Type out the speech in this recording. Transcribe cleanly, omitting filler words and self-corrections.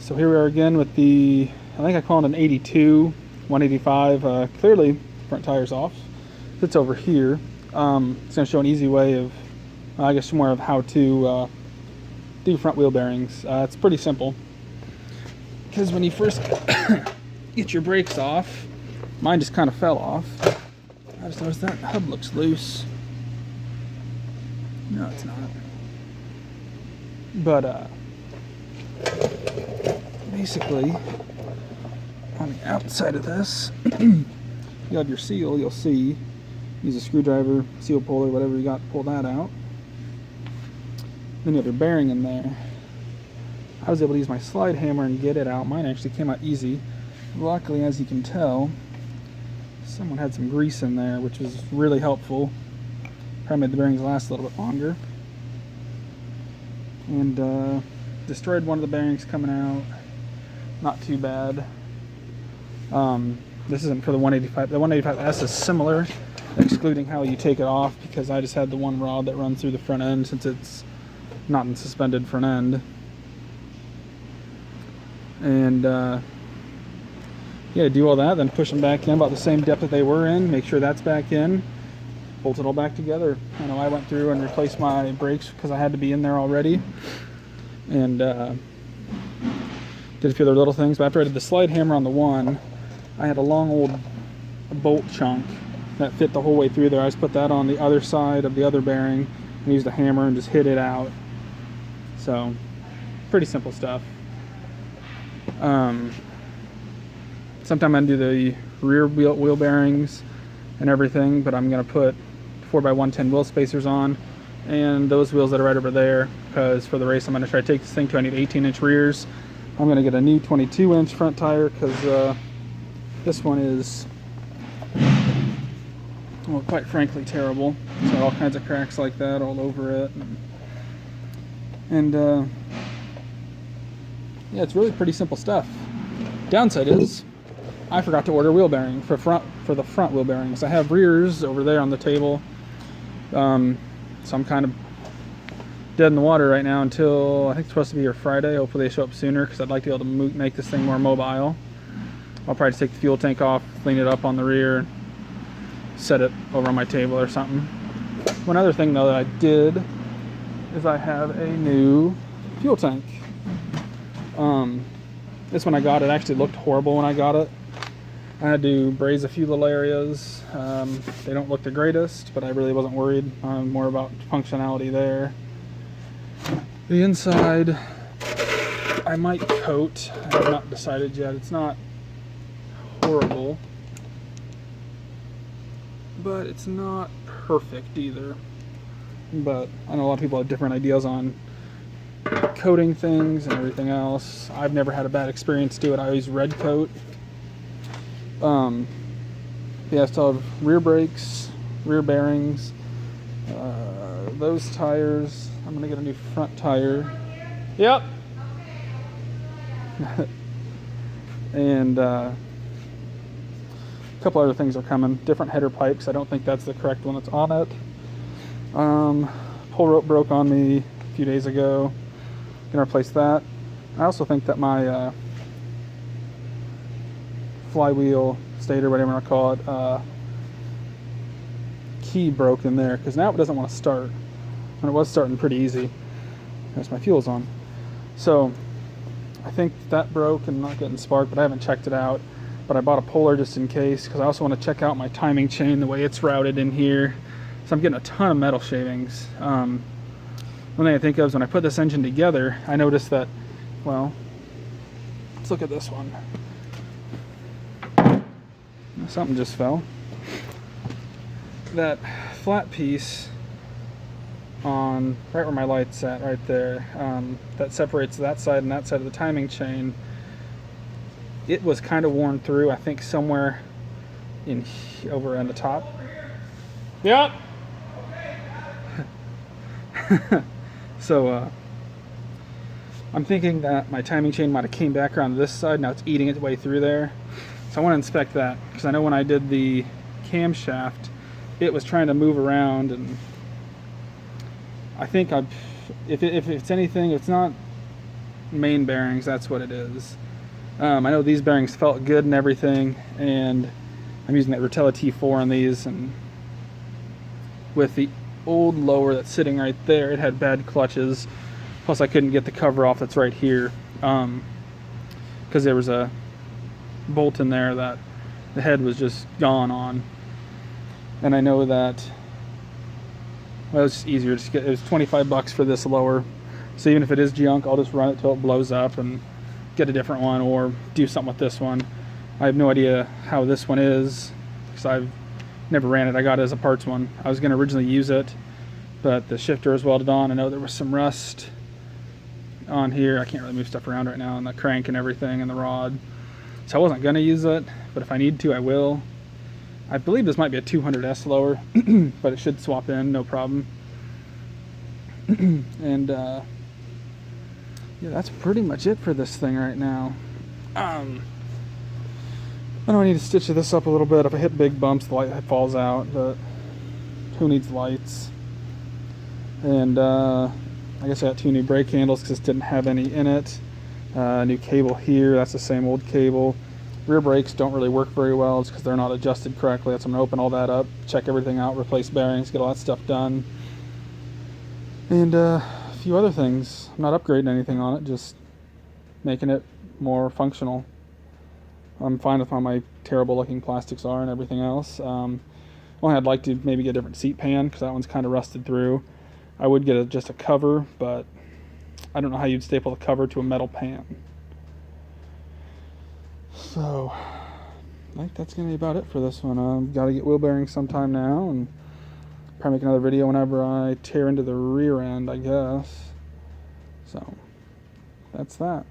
So here we are again with the, I think I call it an 82, 185. Clearly, front tire's off. It's over here. It's going to show an easy way of, I guess, more of how to do front wheel bearings. It's pretty simple. Because when you first get your brakes off, mine just kind of fell off. I just noticed that hub looks loose. No, it's not. But basically, on the outside of this, you have your seal. You'll see. Use a screwdriver, seal puller, whatever you got to pull that out. Then you have your bearing in there. I was able to use my slide hammer and get it out. Mine actually came out easy. Luckily, as you can tell, someone had some grease in there, which was really helpful. Probably made the bearings last a little bit longer. And destroyed one of the bearings coming out. Not too bad. This isn't for the 185. The 185S is similar, excluding how you take it off, because I just had the one rod that runs through the front end since it's not in suspended front end. And yeah, do all that, then push them back in about the same depth that they were in, make sure that's back in, bolt it all back together. I know I went through and replaced my brakes because I had to be in there already, and did a few other little things. But after I did the slide hammer on the one, I had a long old bolt chunk that fit the whole way through there. I just put that on the other side of the other bearing and used a hammer and just hit it out. So pretty simple stuff. Sometime I do the rear wheel bearings and everything, but I'm going to put 4x110 wheel spacers on, and those wheels that are right over there, because for the race I'm going to try to take this thing to, I need 18-inch rears. I'm going to get a new 22-inch front tire because this one is, well, quite frankly, terrible. So all kinds of cracks like that all over it, and yeah, it's really pretty simple stuff. Downside is I forgot to order wheel bearing for the front wheel bearings. I have rears over there on the table, so I'm kind of dead in the water right now until I think it's supposed to be here Friday. Hopefully they show up sooner, because I'd like to be able to make this thing more mobile. I'll probably just take the fuel tank off, clean it up on the rear, set it over on my table or something. One other thing though that I did is I have a new fuel tank. This one I got, it actually looked horrible when I got it. I had to braze a few little areas. They don't look the greatest, but I really wasn't worried. More about functionality there. The inside, I might coat. I have not decided yet. It's not horrible, but it's not perfect either. But I know a lot of people have different ideas on coating things and everything else. I've never had a bad experience do it. I always red coat. Yeah, still have rear brakes, rear bearings, those tires. I'm gonna get a new front tire. Yep. And a couple other things are coming. Different header pipes. I don't think that's the correct one that's on it. Pull rope broke on me a few days ago. Gonna replace that. I also think that my flywheel stator, whatever you want to call it, key broke in there, because now it doesn't want to start. And it was starting pretty easy. As my fuel's on. So I think that broke and not getting spark, but I haven't checked it out. But I bought a puller just in case, because I also want to check out my timing chain, the way it's routed in here. So I'm getting a ton of metal shavings. One thing I think of is when I put this engine together, I noticed that, well, let's look at this one. Something just fell. That flat piece on right where my light's at, right there, that separates that side and that side of the timing chain, it was kind of worn through, I think somewhere in over on the top. Yep. So I'm thinking that my timing chain might have came back around this side. Now it's eating its way through there. So I want to inspect that, because I know when I did the camshaft, it was trying to move around, and I think if it's anything, it's not main bearings, that's what it is. I know these bearings felt good and everything, and I'm using that Rotella T4 on these, and with the old lower that's sitting right there, it had bad clutches. Plus I couldn't get the cover off that's right here, because there was a bolt in there that the head was just gone on. And I know that, well, it was just easier to get. It was 25 bucks for this lower, so even if it is junk, I'll just run it till it blows up and get a different one, or do something with this one. I have no idea how this one is, because I've never ran it. I got it as a parts one. I was going to originally use it, but the shifter is welded on. I know there was some rust on here. I can't really move stuff around right now, and the crank and everything, and the rod. So I wasn't going to use it, but if I need to, I will. I believe this might be a 200S lower, but it should swap in, no problem. And yeah, that's pretty much it for this thing right now. I know I need to stitch this up a little bit. If I hit big bumps, the light falls out, but who needs lights? And I guess I got 2 new brake handles because this didn't have any in it. New cable here, that's the same old cable. Rear brakes don't really work very well. It's because they're not adjusted correctly. That's I'm going to open all that up, check everything out, replace bearings, get all that stuff done. And a few other things. I'm not upgrading anything on it, just making it more functional. I'm fine with how my terrible looking plastics are and everything else. Only I'd like to maybe get a different seat pan, because that one's kind of rusted through. I would get just a cover, but I don't know how you'd staple the cover to a metal pan. So I think that's going to be about it for this one. I've got to get wheel bearings sometime now, and probably make another video whenever I tear into the rear end, I guess. So that's that.